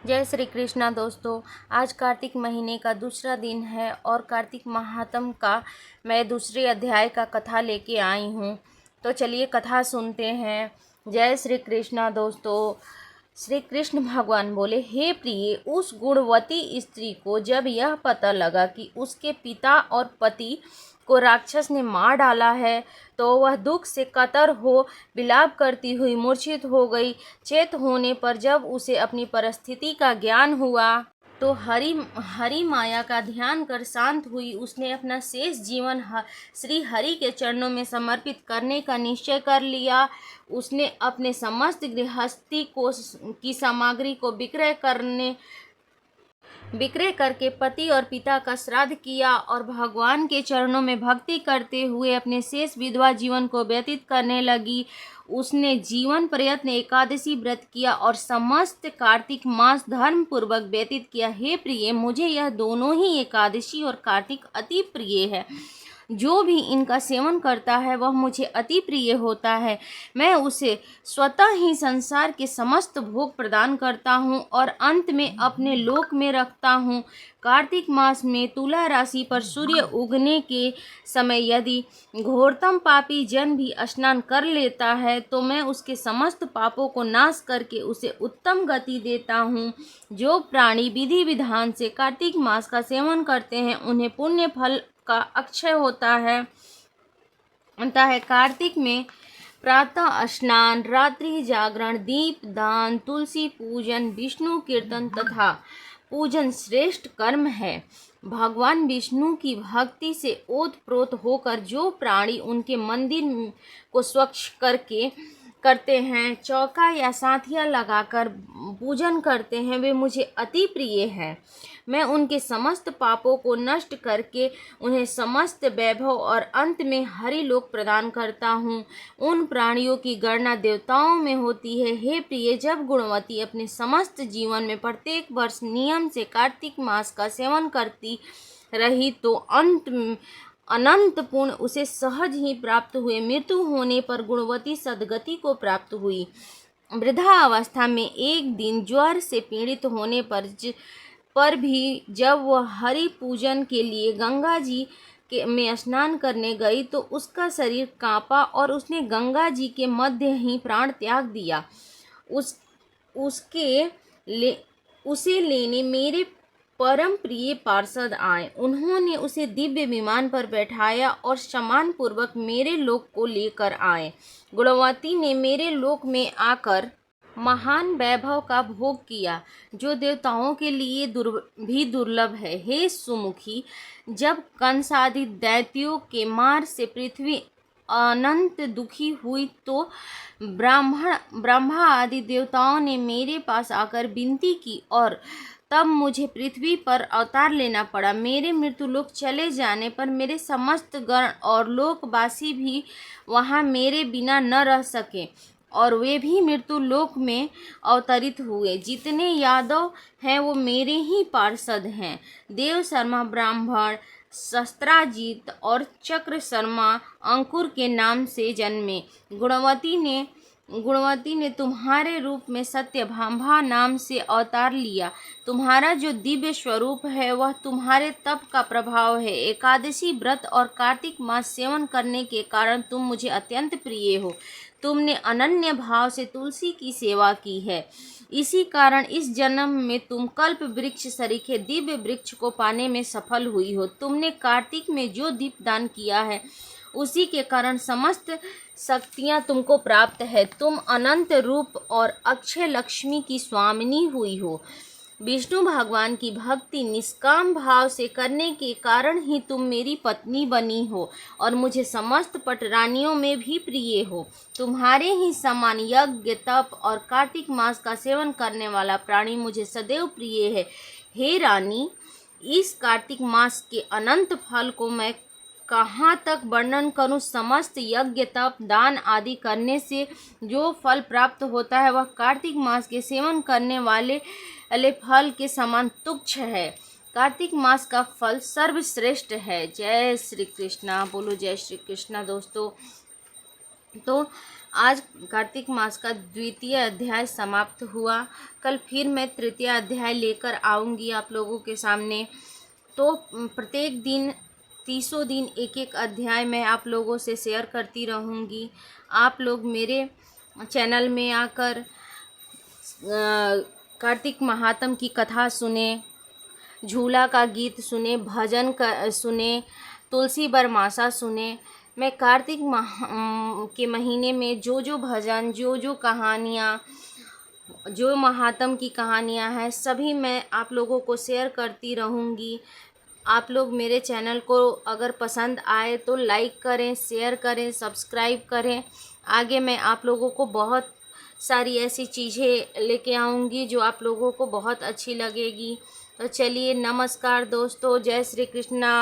जय श्री कृष्णा दोस्तों। आज कार्तिक महीने का दूसरा दिन है और कार्तिक महात्म का मैं दूसरे अध्याय का कथा लेके आई हूँ। तो चलिए कथा सुनते हैं। जय श्री कृष्णा दोस्तों। श्री कृष्ण भगवान बोले, हे प्रिय, उस गुणवती स्त्री को जब यह पता लगा कि उसके पिता और पति को राक्षस ने मार डाला है तो वह दुख से कतर हो विलाप करती हुई मूर्छित हो गई। चेत होने पर जब उसे अपनी परिस्थिति का ज्ञान हुआ तो हरि माया का ध्यान कर शांत हुई। उसने अपना शेष जीवन श्री हरि के चरणों में समर्पित करने का निश्चय कर लिया। उसने अपने समस्त गृहस्थी की सामग्री को विक्रय करके पति और पिता का श्राद्ध किया और भगवान के चरणों में भक्ति करते हुए अपने शेष विधवा जीवन को व्यतीत करने लगी। उसने जीवन प्रयत्न एकादशी व्रत किया और समस्त कार्तिक मास धर्म पूर्वक व्यतीत किया। हे प्रिय, मुझे यह दोनों ही एकादशी और कार्तिक अति प्रिय है। जो भी इनका सेवन करता है वह मुझे अति प्रिय होता है। मैं उसे स्वतः ही संसार के समस्त भोग प्रदान करता हूँ और अंत में अपने लोक में रखता हूँ। कार्तिक मास में तुला राशि पर सूर्य उगने के समय यदि घोरतम पापी जन भी स्नान कर लेता है तो मैं उसके समस्त पापों को नाश करके उसे उत्तम गति देता हूँ। जो प्राणी विधि विधान से कार्तिक मास का सेवन करते हैं उन्हें पुण्य फल का अक्षय होता है। कार्तिक में प्रातः स्नान, रात्रि जागरण, दीप दान, तुलसी पूजन, विष्णु कीर्तन तथा पूजन श्रेष्ठ कर्म है। भगवान विष्णु की भक्ति से ओतप्रोत होकर जो प्राणी उनके मंदिर को स्वच्छ करते हैं, चौका या साथिया लगाकर पूजन करते हैं, वे मुझे अति प्रिय हैं। मैं उनके समस्त पापों को नष्ट करके उन्हें समस्त वैभव और अंत में हरि लोक प्रदान करता हूँ। उन प्राणियों की गणना देवताओं में होती है। हे प्रिय, जब गुणवती अपने समस्त जीवन में प्रत्येक वर्ष नियम से कार्तिक मास का सेवन करती रही तो अनंत पुण्य उसे सहज ही प्राप्त हुए। मृत्यु होने पर गुणवती सद्गति को प्राप्त हुई। वृद्धा अवस्था में एक दिन ज्वर से पीड़ित होने पर भी जब वह हरि पूजन के लिए गंगा जी में स्नान करने गई तो उसका शरीर कांपा और उसने गंगा जी के मध्य ही प्राण त्याग दिया। उसे लेने मेरे परम प्रिय पार्षद आए। उन्होंने उसे दिव्य विमान पर बैठाया और सम्मान पूर्वक मेरे लोक को लेकर आए। गुणवती ने मेरे लोक में आकर महान वैभव का भोग किया जो देवताओं के लिए भी दुर्लभ है। हे सुमुखी, जब कंस आदि दैत्यों के मार से पृथ्वी अनंत दुखी हुई तो ब्रह्मा आदि देवताओं ने मेरे पास आकर विनती की और तब मुझे पृथ्वी पर अवतार लेना पड़ा। मेरे मृत्यु लोक चले जाने पर मेरे समस्त गण और लोकवासी भी वहां मेरे बिना न रह सके और वे भी मृत्यु लोक में अवतरित हुए। जितने यादव हैं वो मेरे ही पार्षद हैं। देव शर्मा ब्राह्मण शस्त्राजित और चक्र शर्मा अंकुर के नाम से जन्मे। गुणवती ने तुम्हारे रूप में सत्यभामा नाम से अवतार लिया। तुम्हारा जो दिव्य स्वरूप है वह तुम्हारे तप का प्रभाव है। एकादशी व्रत और कार्तिक मास सेवन करने के कारण तुम मुझे अत्यंत प्रिय हो। तुमने अनन्य भाव से तुलसी की सेवा की है, इसी कारण इस जन्म में तुम कल्प वृक्ष सरीखे दिव्य वृक्ष को पाने में सफल हुई हो। तुमने कार्तिक में जो दीपदान किया है उसी के कारण समस्त शक्तियां तुमको प्राप्त है। तुम अनंत रूप और अक्षय लक्ष्मी की स्वामिनी हुई हो। विष्णु भगवान की भक्ति निष्काम भाव से करने के कारण ही तुम मेरी पत्नी बनी हो और मुझे समस्त पटरानियों में भी प्रिय हो। तुम्हारे ही समान यज्ञ तप और कार्तिक मास का सेवन करने वाला प्राणी मुझे सदैव प्रिय है। हे रानी, इस कार्तिक मास के अनंत फल को मैं कहाँ तक वर्णन करूं। समस्त यज्ञ तप दान आदि करने से जो फल प्राप्त होता है वह कार्तिक मास के सेवन करने वाले फल के समान तुच्छ है। कार्तिक मास का फल सर्वश्रेष्ठ है। जय श्री कृष्णा। बोलो जय श्री कृष्णा दोस्तों। तो आज कार्तिक मास का द्वितीय अध्याय समाप्त हुआ। कल फिर मैं तृतीय अध्याय लेकर आऊँगी आप लोगों के सामने। तो प्रत्येक दिन 30 दिन एक एक अध्याय मैं आप लोगों से शेयर करती रहूँगी। आप लोग मेरे चैनल में आकर कार्तिक महात्म की कथा सुने, झूला का गीत सुने, भजन का सुने, तुलसी बरमासा सुने। मैं कार्तिक के महीने में जो जो भजन, जो जो कहानियाँ, जो महात्म की कहानियाँ हैं, सभी मैं आप लोगों को शेयर करती रहूँगी। आप लोग मेरे चैनल को अगर पसंद आए तो लाइक करें, शेयर करें, सब्सक्राइब करें। आगे मैं आप लोगों को बहुत सारी ऐसी चीज़ें लेके आऊँगी जो आप लोगों को बहुत अच्छी लगेगी। तो चलिए, नमस्कार दोस्तों, जय श्री कृष्णा।